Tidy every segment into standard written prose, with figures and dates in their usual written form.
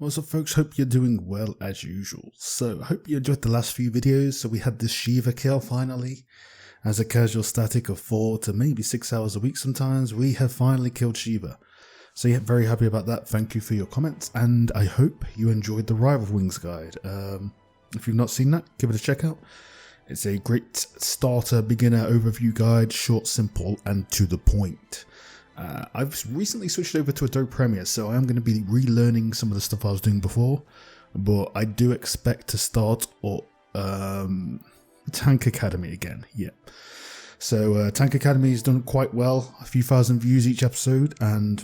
What's up folks, hope you're doing well as usual. So I hope you enjoyed the last few videos. So we had this Shiva kill finally. As a casual static of 4 to maybe 6 hours a week sometimes, we have finally killed Shiva. So yeah, very happy about that. Thank you for your comments and I hope you enjoyed the Rival Wings guide. If you've not seen that, give it a check out. It's a great starter beginner overview guide, short, simple and to the point. I've recently switched over to Adobe Premiere, so I am going to be relearning some of the stuff I was doing before, but I do expect to start Tank Academy again. Yeah, so Tank Academy has done quite well, a few thousand views each episode, and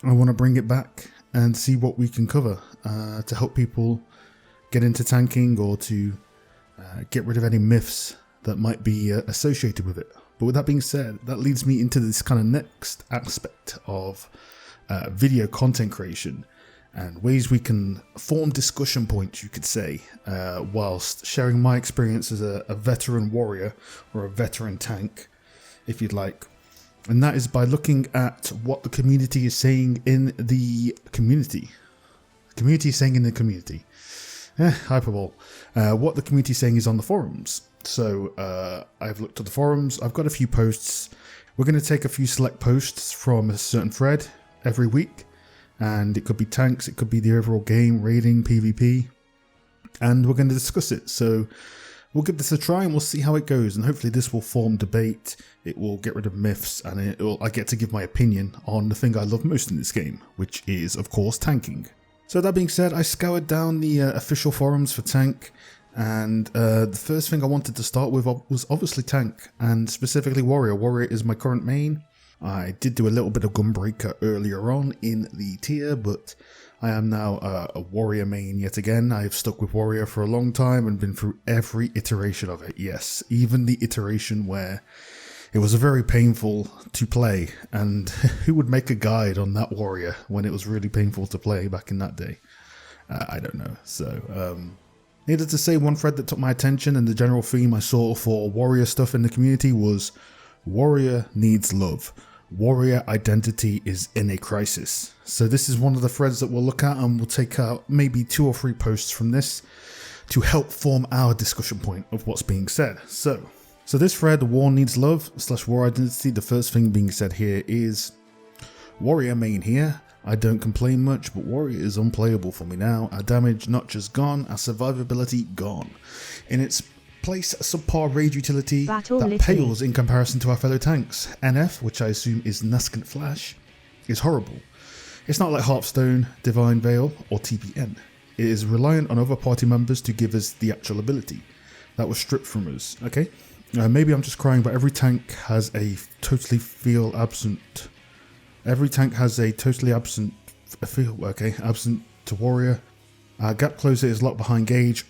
I want to bring it back and see what we can cover to help people get into tanking or to get rid of any myths that might be associated with it. But with that being said, that leads me into this kind of next aspect of video content creation and ways we can form discussion points, you could say, whilst sharing my experience as a veteran warrior or a veteran tank, if you'd like. And that is by looking at what the community is saying in the community. The community is saying in the community. Hyperbole. What the community is saying is on the forums. So I've looked at the forums, I've got a few posts. We're going to take a few select posts from a certain thread every week, and it could be tanks, it could be the overall game, raiding, PvP, and we're going to discuss it. So we'll give this a try and we'll see how it goes, and hopefully this will form debate, it will get rid of myths, and I get to give my opinion on the thing I love most in this game, which is of course tanking. So that being said, I scoured down the official forums for tank. And the first thing I wanted to start with was obviously tank, and specifically warrior. Warrior is my current main. I did do a little bit of Gunbreaker earlier on in the tier, but I am now a warrior main yet again. I have stuck with warrior for a long time and been through every iteration of it. Yes, even the iteration where it was very painful to play, and who would make a guide on that warrior when it was really painful to play back in that day? I don't know. So needless to say, one thread that took my attention and the general theme I saw for warrior stuff in the community was warrior needs love. Warrior identity is in a crisis. So this is one of the threads that we'll look at, and we'll take out maybe 2 or 3 posts from this to help form our discussion point of what's being said. So this thread, war needs love / war identity, the first thing being said here is warrior main here. I don't complain much, but warrior is unplayable for me now. Our damage not just gone, our survivability gone. In its place, a subpar raid utility that pales in comparison to our fellow tanks. NF, which I assume is Nascent Flash, is horrible. It's not like Hearthstone, Divine Veil, or TPN. It is reliant on other party members to give us the actual ability. That was stripped from us, okay? Maybe I'm just crying, but every tank has a totally feel absent. Every tank has a totally absent feel, okay, absent to warrior. Gap closer is locked behind gauge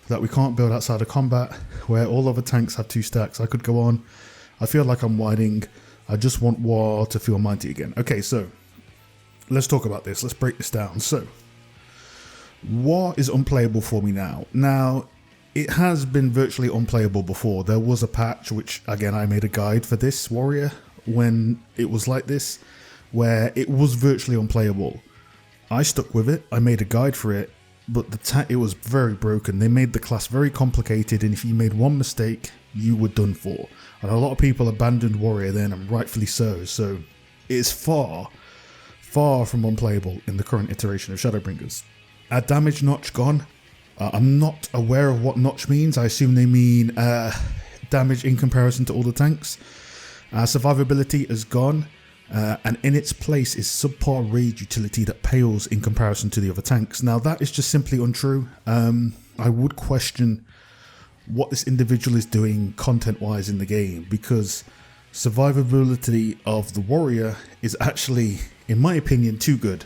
that we can't build outside of combat, where all other tanks have 2 stacks. I could go on. I feel like I'm whining. I just want war to feel mighty again. Okay, so let's talk about this. Let's break this down. So war is unplayable for me now. Now, it has been virtually unplayable before. There was a patch, which again, I made a guide for this warrior when it was like this, where it was virtually unplayable. I stuck with it, I made a guide for it, but it was very broken. They made the class very complicated, and if you made one mistake, you were done for. And a lot of people abandoned warrior then, and rightfully so. So it is far, far from unplayable in the current iteration of Shadowbringers. Our damage notch gone. I'm not aware of what notch means. I assume they mean damage in comparison to all the tanks. Survivability is gone. And in its place is subpar raid utility that pales in comparison to the other tanks. Now that is just simply untrue. I would question what this individual is doing content wise in the game, because survivability of the warrior is actually, in my opinion, too good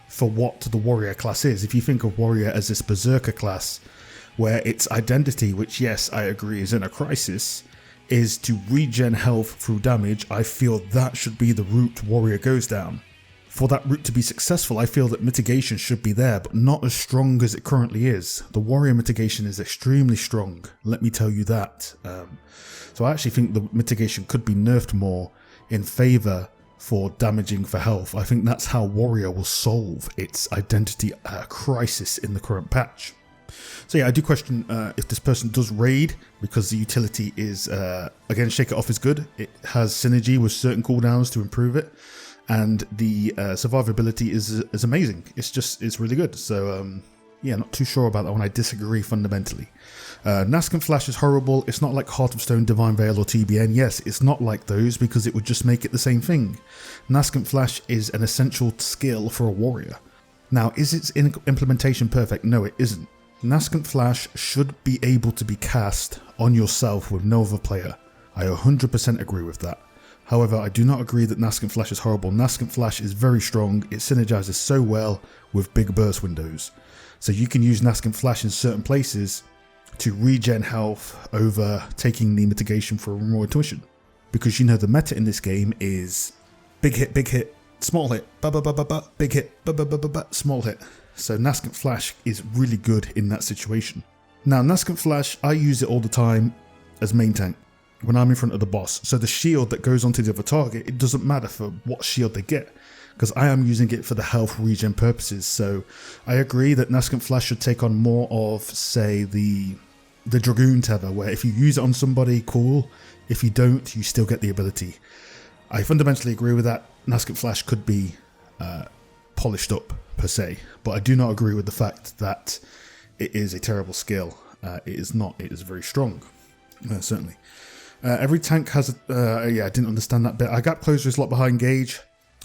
for what the warrior class is. If you think of warrior as this berserker class where its identity, which yes I agree is in a crisis, is to regen health through damage, I feel that should be the route warrior goes down. For that route to be successful, I feel that mitigation should be there, but not as strong as it currently is. The warrior mitigation is extremely strong, let me tell you that. So I actually think the mitigation could be nerfed more in favour for damaging for health. I think that's how Warrior will solve its identity crisis in the current patch. So yeah, I do question if this person does raid, because the utility is, again, Shake It Off is good. It has synergy with certain cooldowns to improve it, and the survivability is amazing. It's really good. So yeah, not too sure about that one. I disagree fundamentally. Nascent Flash is horrible. It's not like Heart of Stone, Divine Veil, or TBN. Yes, it's not like those, because it would just make it the same thing. Nascent Flash is an essential skill for a warrior. Now, is its implementation perfect? No, it isn't. Nascent Flash should be able to be cast on yourself with no other player. I 100% agree with that. However, I do not agree that Nascent Flash is horrible. Nascent Flash is very strong. It synergizes so well with big burst windows. So you can use Nascent Flash in certain places to regen health over taking the mitigation for a raw intuition. Because you know the meta in this game is big hit, small hit, big hit, small hit. So Nascent Flash is really good in that situation. Now Nascent Flash, I use it all the time as main tank when I'm in front of the boss. So the shield that goes onto the other target, it doesn't matter for what shield they get, because I am using it for the health regen purposes. So I agree that Nascent Flash should take on more of, say, the Dragoon Tether, where if you use it on somebody, cool. If you don't, you still get the ability. I fundamentally agree with that. Nascent Flash could be polished up per se, but I do not agree with the fact that it is a terrible skill. It is not. It is very strong, certainly. Every tank has yeah, I didn't understand that bit. Our gap closer is locked behind gauge.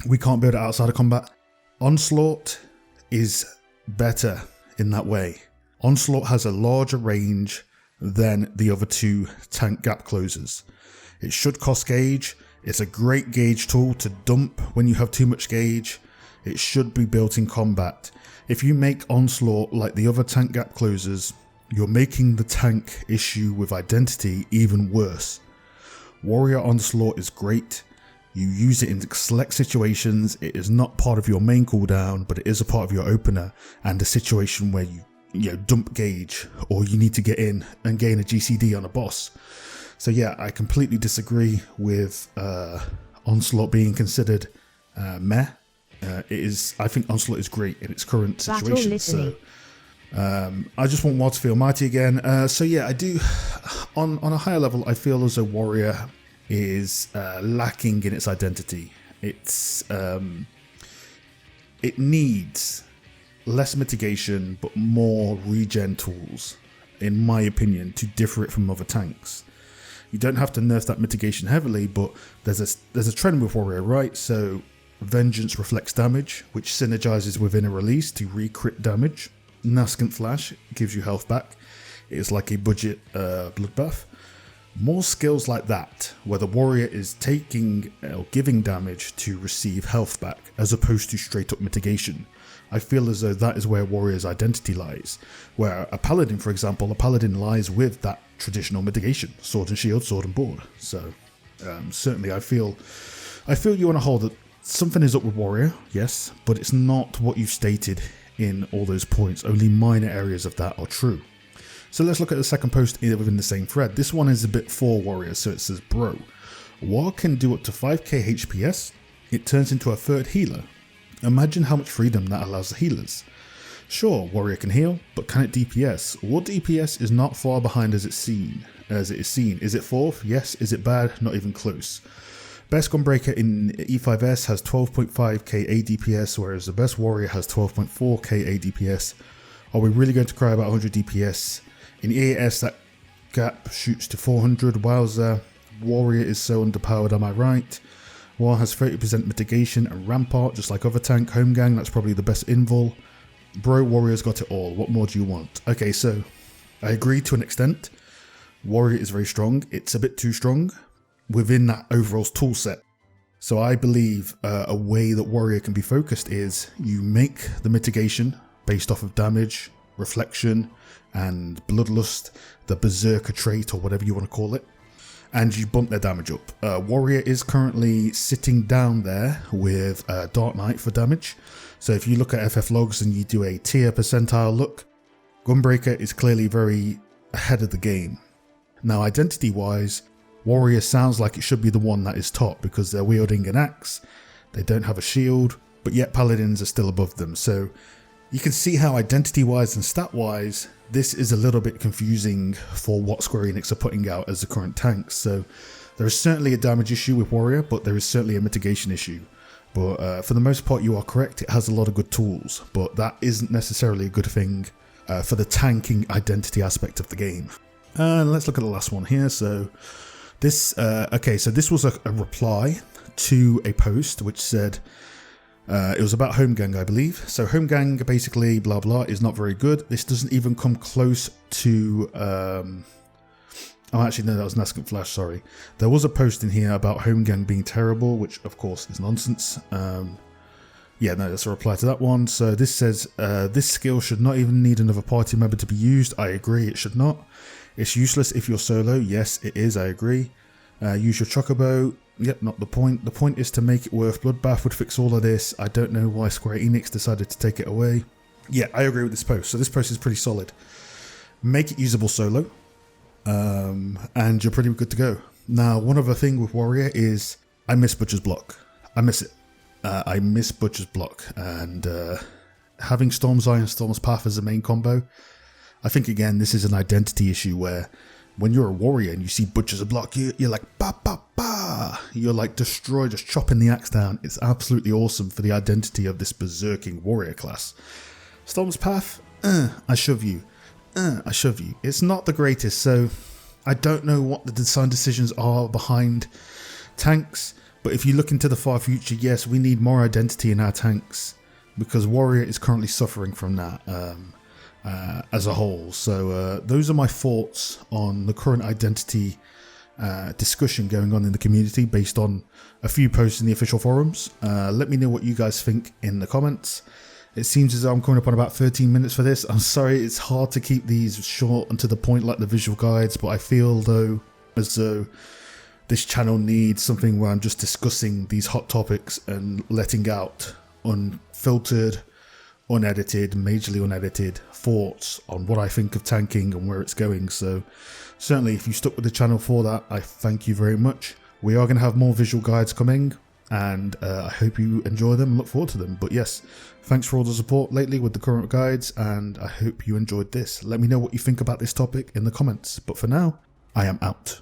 We can't build it outside of combat. Onslaught is better in that way. Onslaught has a larger range than the other two tank gap closers. It should cost gauge. It's a great gauge tool to dump when you have too much gauge. It should be built in combat. If you make Onslaught like the other tank gap closers, you're making the tank issue with identity even worse. Warrior Onslaught is great. You use it in select situations. It is not part of your main cooldown, but it is a part of your opener and a situation where you dump gauge, or you need to get in and gain a GCD on a boss. So yeah, I completely disagree with Onslaught being considered meh. I think Onslaught is great in its current situation. So I just want WoD to feel mighty again. So yeah, I do. On a higher level, I feel as though Warrior is lacking in its identity. It needs less mitigation, but more regen tools, in my opinion, to differ it from other tanks. You don't have to nerf that mitigation heavily, but there's a trend with Warrior, right? So Vengeance reflects damage, which synergizes within a release to re-crit damage. Nascent Flash gives you health back. It is like a budget bloodbath. More skills like that, where the warrior is taking or giving damage to receive health back, as opposed to straight up mitigation. I feel as though that is where warrior's identity lies. Where a paladin, for example, a paladin lies with that traditional mitigation, sword and shield, sword and board. So certainly I feel you on a whole that something is up with warrior, yes, but it's not what you've stated in all those points. Only minor areas of that are true. So let's look at the second post within the same thread. This one is a bit for warrior, so it says, bro, WoD can do up to 5k HPS. It turns into a third healer. Imagine how much freedom that allows the healers. Sure, warrior can heal, but can it DPS? WoD DPS is not far behind as it is seen. Is it fourth? Yes. Is it bad? Not even close. Best Gunbreaker in E5S has 12.5k ADPS, whereas the best warrior has 12.4k ADPS. Are we really going to cry about 100 DPS? In EAS, that gap shoots to 400. Wowza. Warrior is so underpowered, am I right? War has 30% mitigation and rampart, just like other tank. Home gang, that's probably the best invul. Bro, warrior's got it all. What more do you want? Okay, so I agree to an extent. Warrior is very strong. It's a bit too strong within that overall tool set. So I believe a way that warrior can be focused is you make the mitigation based off of damage, reflection, and bloodlust, the berserker trait or whatever you want to call it, and you bump their damage up. Warrior is currently sitting down there with Dark Knight for damage. So if you look at FF logs and you do a tier percentile look, Gunbreaker is clearly very ahead of the game. Now identity wise, Warrior sounds like it should be the one that is top because they're wielding an axe They don't have a shield, but yet paladins are still above them. So you can see how identity-wise and stat-wise, this is a little bit confusing for what Square Enix are putting out as the current tanks. So there is certainly a damage issue with Warrior, but there is certainly a mitigation issue. But for the most part, you are correct. It has a lot of good tools, but that isn't necessarily a good thing for the tanking identity aspect of the game. Let's look at the last one here. So this, so this was a reply to a post which said, it was about Home Gang, I believe. So Home Gang, basically, blah blah, is not very good. This doesn't even come close to. Oh, actually, no, that was Nascent Flash. Sorry, there was a post in here about Home Gang being terrible, which of course is nonsense. Yeah, no, that's a reply to that one. So this says this skill should not even need another party member to be used. I agree, it should not. It's useless if you're solo. Yes, it is. I agree. Use your Chocobo. Yep, not the point. The point is to make it worth. Bloodbath would fix all of this. I don't know why Square Enix decided to take it away. Yeah, I agree with this post. So this post is pretty solid. Make it usable solo, and you're pretty good to go. Now, one other thing with Warrior is I miss Butcher's Block. I miss it. I miss Butcher's Block, and having Storm's Eye and Storm's Path as a main combo, I think again this is an identity issue where when you're a warrior and you see Butcher's Block, you're like ba ba ba, you're like destroy, just chopping the axe down. It's absolutely awesome for the identity of this berserking warrior class. Storm's Path, I shove you, I shove you. It's not the greatest, so I don't know what the design decisions are behind tanks. But if you look into the far future, yes, we need more identity in our tanks because Warrior is currently suffering from that as a whole. So those are my thoughts on the current identity discussion going on in the community based on a few posts in the official forums. Let me know what you guys think in the comments. It seems as though I'm coming up on about 13 minutes for this. I'm sorry, it's hard to keep these short and to the point like the visual guides, but I feel though as though this channel needs something where I'm just discussing these hot topics and letting out unfiltered, unedited, majorly unedited thoughts on what I think of tanking and where it's going. So certainly if you stuck with the channel for that, I thank you very much. We are going to have more visual guides coming, and I hope you enjoy them and look forward to them. But yes, thanks for all the support lately with the current guides, and I hope you enjoyed this. Let me know what you think about this topic in the comments. But for now, I am out.